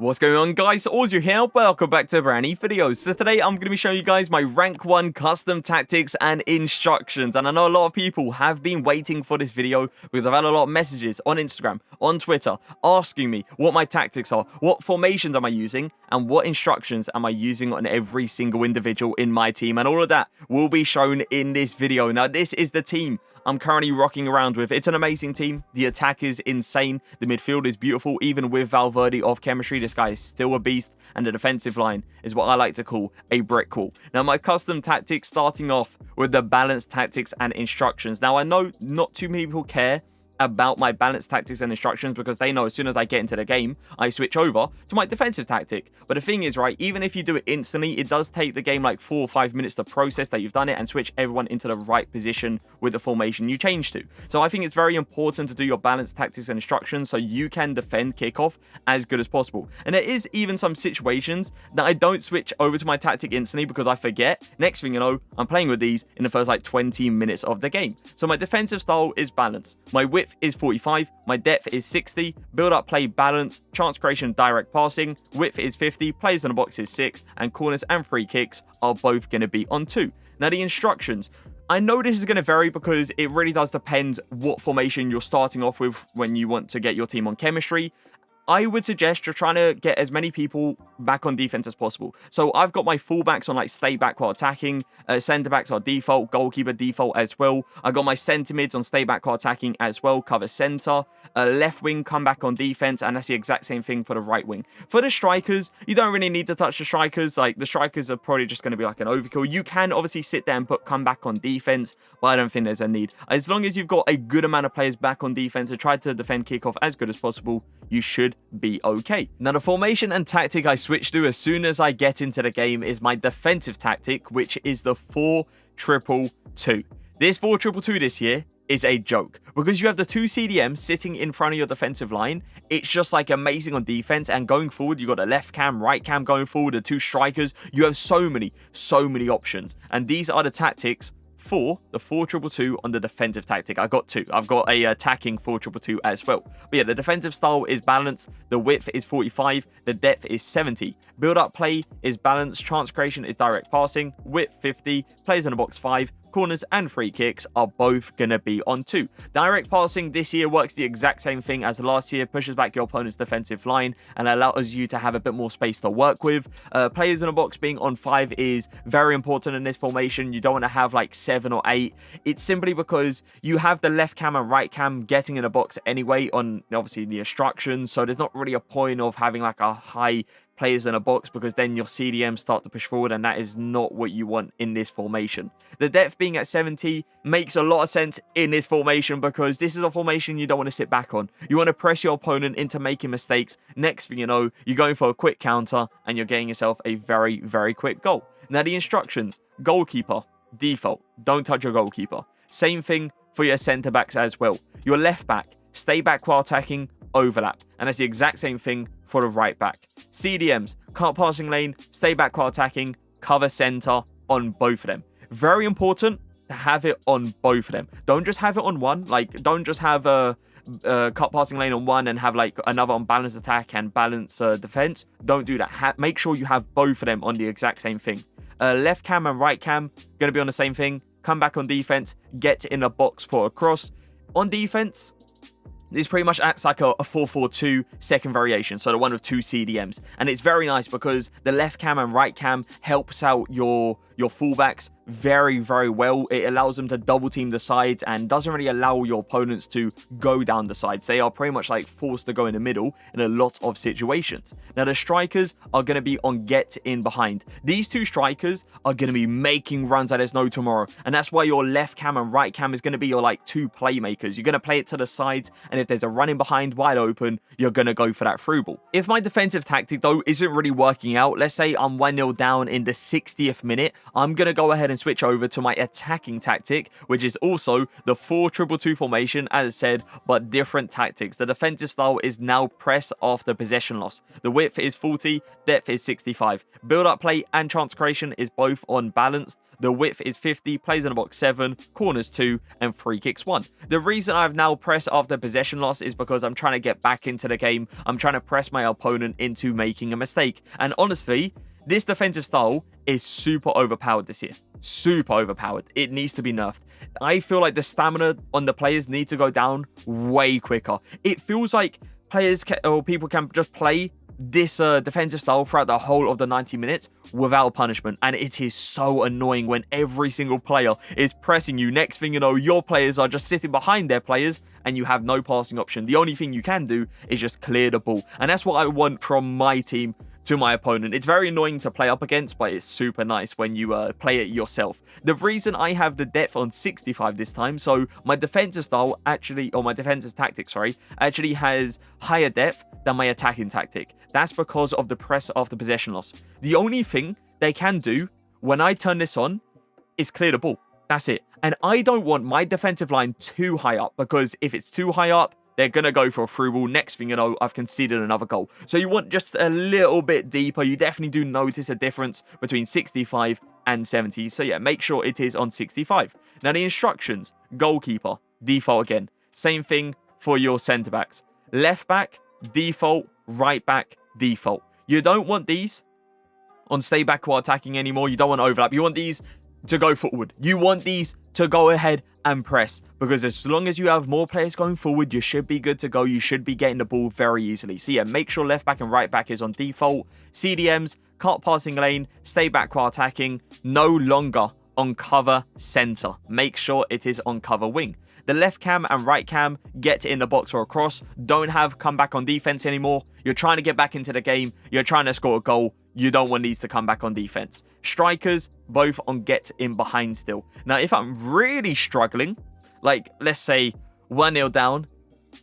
What's going on, guys? Auzio here. Welcome back to a brand new video. So today I'm going to be showing you guys my rank 1 custom tactics and instructions. And I know a lot of people have been waiting for this video because I've had a lot of messages on Instagram, on Twitter, asking me what my tactics are, what formations am I using, and what instructions am I using on every single individual in my team. And all of that will be shown in this video. Now, this is the team I'm currently rocking around with. It's an amazing team. The attack is insane. The midfield is beautiful. Even with Valverde off chemistry, this guy is still a beast. And the defensive line is what I like to call a brick wall. Now, my custom tactics starting off with the balanced tactics and instructions. Now, I know not too many people care about my balanced tactics and instructions because they know as soon as I get into the game, I switch over to my defensive tactic. But the thing is, right, even if you do it instantly, it does take the game like 4 or 5 minutes to process that you've done it and switch everyone into the right position with the formation you change to. So I think it's very important to do your balanced tactics and instructions so you can defend kickoff as good as possible. And there is even some situations that I don't switch over to my tactic instantly because I forget. Next thing you know, I'm playing with these in the first like 20 minutes of the game. So my defensive style is balanced. My width is 45, my depth is 60, build up play balance, chance creation direct passing, width is 50, plays in the box is 6, and corners and free kicks are both going to be on 2. Now the instructions, I know this is going to vary because it really does depend what formation you're starting off with when you want to get your team on chemistry. I would suggest you're trying to get as many people back on defense as possible. So I've got my fullbacks on like stay back while attacking. Centre backs are default, goalkeeper default as well. I got my centre mids on stay back while attacking as well, cover centre. Left wing come back on defense, and that's the exact same thing for the right wing. For the strikers, you don't really need to touch the strikers. Like the strikers are probably just going to be like an overkill. You can obviously sit there and put come back on defense, but I don't think there's a need. As long as you've got a good amount of players back on defense to try to defend kickoff as good as possible, you should be okay. Now, the formation and tactic I switch to as soon as I get into the game is my defensive tactic, which is the 4-2-2. This 4-2-2 this year is a joke because you have the 2 CDMs sitting in front of your defensive line. It's just like amazing on defense, and going forward, you got a left cam, right cam going forward, the 2 strikers. You have so many options, and these are the tactics for the 4-2-2 on the defensive tactic. I got 2. I've got a attacking 4-2-2 as well. But yeah, the defensive style is balanced. The width is 45. The depth is 70. Build up play is balanced. Chance creation is direct passing. Width 50. Plays in the box 5. Corners and free kicks are both going to be on 2. Direct passing this year works the exact same thing as last year, pushes back your opponent's defensive line and allows you to have a bit more space to work with. Players in the box being on 5 is very important in this formation. You don't want to have like 7 or 8. It's simply because you have the left cam and right cam getting in the box anyway on obviously the instructions, so there's not really a point of having like a high players in a box because then your CDMs start to push forward, and that is not what you want in this formation. The depth being at 70 makes a lot of sense in this formation because this is a formation you don't want to sit back on. You want to press your opponent into making mistakes. Next thing you know, you're going for a quick counter and you're getting yourself a very, very quick goal. Now the instructions, goalkeeper, default, don't touch your goalkeeper. Same thing for your centre backs as well. Your left back, stay back while attacking, overlap. And that's the exact same thing for the right back. CDMs, cut passing lane, stay back while attacking, cover center on both of them. Very important to have it on both of them. Don't just have it on one. Like, don't just have a cut passing lane on one and have like another on balanced attack and balance defense. Don't do that. Make sure you have both of them on the exact same thing. Left cam and right cam going to be on the same thing. Come back on defense, get in a box for a cross. On defense, this pretty much acts like a 4-4-2 second variation, so the one with 2 CDMs. And it's very nice because the left cam and right cam helps out your fullbacks very, very well. It allows them to double team the sides and doesn't really allow your opponents to go down the sides. They are pretty much like forced to go in the middle in a lot of situations. Now the strikers are going to be on get in behind. These 2 strikers are going to be making runs like there's no tomorrow, and that's why your left cam and right cam is going to be your like 2 playmakers. You're going to play it to the sides, and if there's a running behind wide open, you're going to go for that through ball. If my defensive tactic though isn't really working out, let's say I'm 1-0 down in the 60th minute, I'm going to go ahead and and switch over to my attacking tactic, which is also the 4-2-2 formation, as I said, but different tactics. The defensive style is now press after possession loss. The width is 40, depth is 65. Build-up play and chance creation is both on balanced. The width is 50, plays in the box 7, corners 2, and free kicks 1. The reason I've now pressed after possession loss is because I'm trying to get back into the game. I'm trying to press my opponent into making a mistake. And honestly, this defensive style is super overpowered this year. Super overpowered. It needs to be nerfed. I feel like the stamina on the players need to go down way quicker. It feels like players or people can just play this defensive style throughout the whole of the 90 minutes without punishment, and it is so annoying when every single player is pressing you. Next thing you know, your players are just sitting behind their players and you have no passing option. The only thing you can do is just clear the ball, and that's what I want from my team to my opponent. It's very annoying to play up against, but it's super nice when you play it yourself. The reason I have the depth on 65 this time, so my defensive style actually, or my defensive tactic, sorry, actually has higher depth than my attacking tactic. That's because of the press after possession loss. The only thing they can do when I turn this on is clear the ball. That's it. And I don't want my defensive line too high up, because if it's too high up, they're going to go for a through ball. Next thing you know, I've conceded another goal. So you want just a little bit deeper. You definitely do notice a difference between 65 and 70. So yeah, make sure it is on 65. Now the instructions, goalkeeper, default again. Same thing for your centre backs. Left back, default. Right back, default. You don't want these on stay back while attacking anymore. You don't want overlap. You want these to go forward. You want these to go ahead and press, because as long as you have more players going forward, you should be good to go. You should be getting the ball very easily. So yeah, make sure left back and right back is on default. CDMs, cut passing lane, stay back while attacking, no longer on cover center. Make sure it is on cover wing. The left cam and right cam get in the box or across. Don't have come back on defense anymore. You're trying to get back into the game. You're trying to score a goal. You don't want these to come back on defense. Strikers, both on get in behind still. Now, if I'm really struggling, like let's say 1-0 down,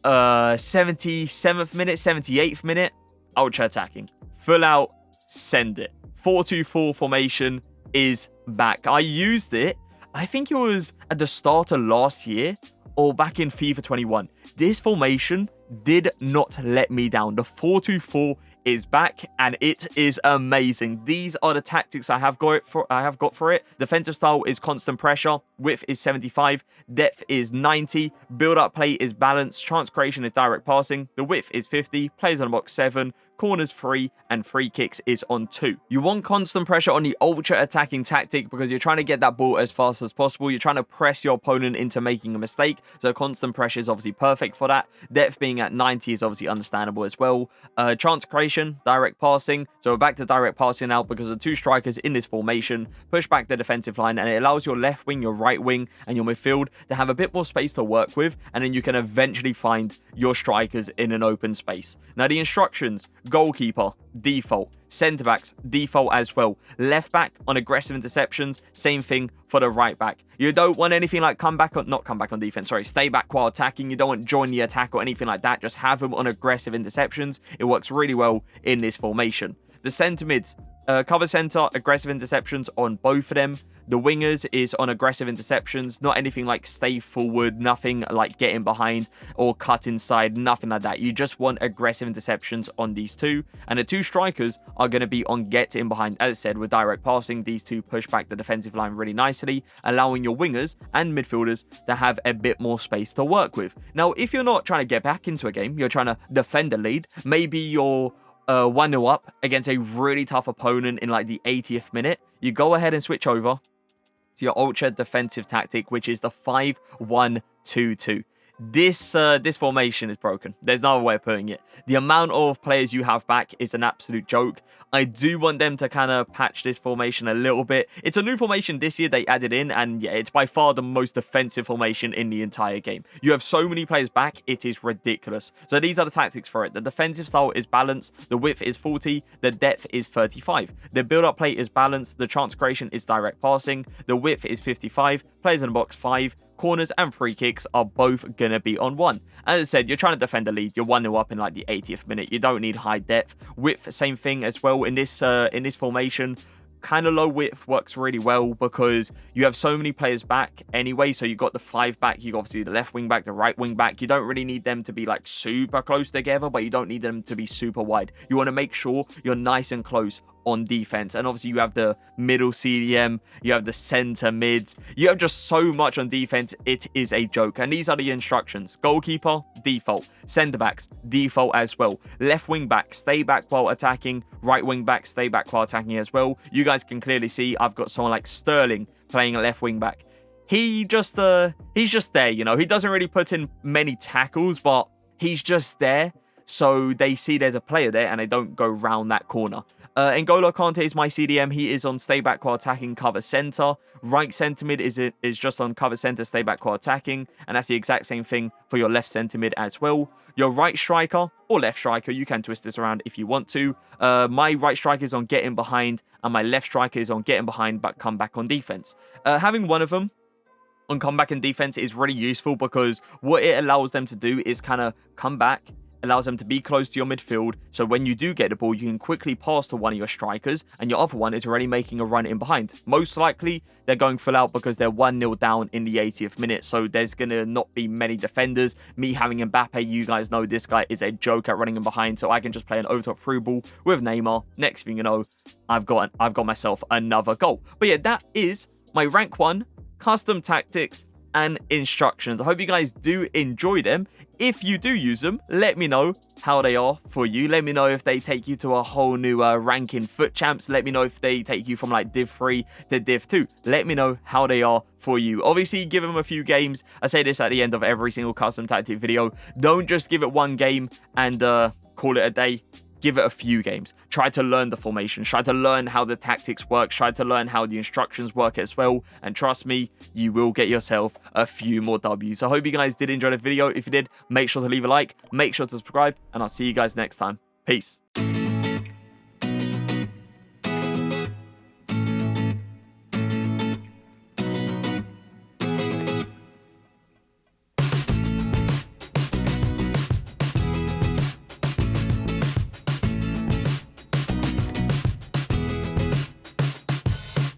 77th minute, 78th minute, ultra attacking. Full out, send it. 4-2-4 formation is back. I used it, I think it was at the start of last year or back in FIFA 21. This formation did not let me down. The 4-2-4 is back and it is amazing. These are the tactics I have got for it. Defensive style is constant pressure. Width is 75. Depth is 90. Build-up play is balanced. Chance creation is direct passing. The width is 50. Plays on the box 7. Corners 3 and free kicks is on 2. You want constant pressure on the ultra attacking tactic because you're trying to get that ball as fast as possible. You're trying to press your opponent into making a mistake. So constant pressure is obviously perfect for that. Depth being at 90 is obviously understandable as well. Chance creation, direct passing. So we're back to direct passing now because the two strikers in this formation push back the defensive line, and it allows your left wing, your right wing, and your midfield to have a bit more space to work with, and then you can eventually find your strikers in an open space. Now the instructions: goalkeeper, default. Centre backs, default as well. Left back on aggressive interceptions, same thing for the right back. You don't want anything like not come back on defense, sorry, stay back while attacking. You don't want join the attack or anything like that. Just have them on aggressive interceptions. It works really well in this formation. The centre mids, cover centre, aggressive interceptions on both of them. The wingers is on aggressive interceptions, not anything like stay forward, nothing like get in behind or cut inside, nothing like that. You just want aggressive interceptions on these two. And the two strikers are going to be on get in behind. As I said, with direct passing, these two push back the defensive line really nicely, allowing your wingers and midfielders to have a bit more space to work with. Now, if you're not trying to get back into a game, you're trying to defend a lead, maybe you're 1-0 up against a really tough opponent in like the 80th minute, you go ahead and switch over to your ultra defensive tactic, which is the 5-1-2-2. This formation is broken. There's no other way of putting it. The amount of players you have back is an absolute joke. I do want them to kind of patch this formation a little bit. It's a new formation this year they added in, and yeah, it's by far the most defensive formation in the entire game. You have so many players back, it is ridiculous. So these are the tactics for it. The defensive style is balanced. The width is 40. The depth is 35. The build-up play is balanced. The chance creation is direct passing. The width is 55. Players in the box 5. Corners and free kicks are both going to be on 1. As I said, you're trying to defend the lead. You're 1-0 up in like the 80th minute. You don't need high depth. Width, same thing as well in this formation. kind of low width works really well because you have so many players back anyway. So you got the 5 back, you got obviously the left wing back, the right wing back. You don't really need them to be like super close together, but you don't need them to be super wide. You want to make sure you're nice and close on defense. And obviously you have the middle CDM, you have the center mids, you have just so much on defense, it is a joke. And these are the instructions: goalkeeper, default; center backs, default as well; left wing back, stay back while attacking; right wing back, stay back while attacking as well. You guys can clearly see I've got someone like Sterling playing a left wing back. He's just there, you know. He doesn't really put in many tackles, but he's just there, so they see there's a player there and they don't go round that corner. N'Golo Kante is my CDM. He is on stay back while attacking, cover center. Right center mid is just on cover center, stay back while attacking. And that's the exact same thing for your left center mid as well. Your right striker or left striker, you can twist this around if you want to. My right striker is on getting behind and my left striker is on getting behind but come back on defense. Having one of them on comeback and defense is really useful because what it allows them to do is kind of come back, allows them to be close to your midfield, so when you do get the ball, you can quickly pass to one of your strikers, and your other one is already making a run in behind. Most likely, they're going full out because they're 1-0 down in the 80th minute, so there's going to not be many defenders. Me having Mbappe, you guys know this guy is a joke at running in behind, so I can just play an over-top through ball with Neymar. Next thing you know, I've got myself another goal. But yeah, that is my rank 1 custom tactics and instructions. I hope you guys do enjoy them. If you do use them, let me know how they are for you. Let me know if they take you to a whole new rank in Foot Champs. Let me know if they take you from like Div 3 to Div 2. Let me know how they are for you. Obviously, give them a few games. I say this at the end of every single custom tactic video. Don't just give it one game and call it a day. Give it a few games. Try to learn the formations. Try to learn how the tactics work. Try to learn how the instructions work as well. And trust me, you will get yourself a few more W's. So I hope you guys did enjoy the video. If you did, make sure to leave a like. Make sure to subscribe. And I'll see you guys next time. Peace.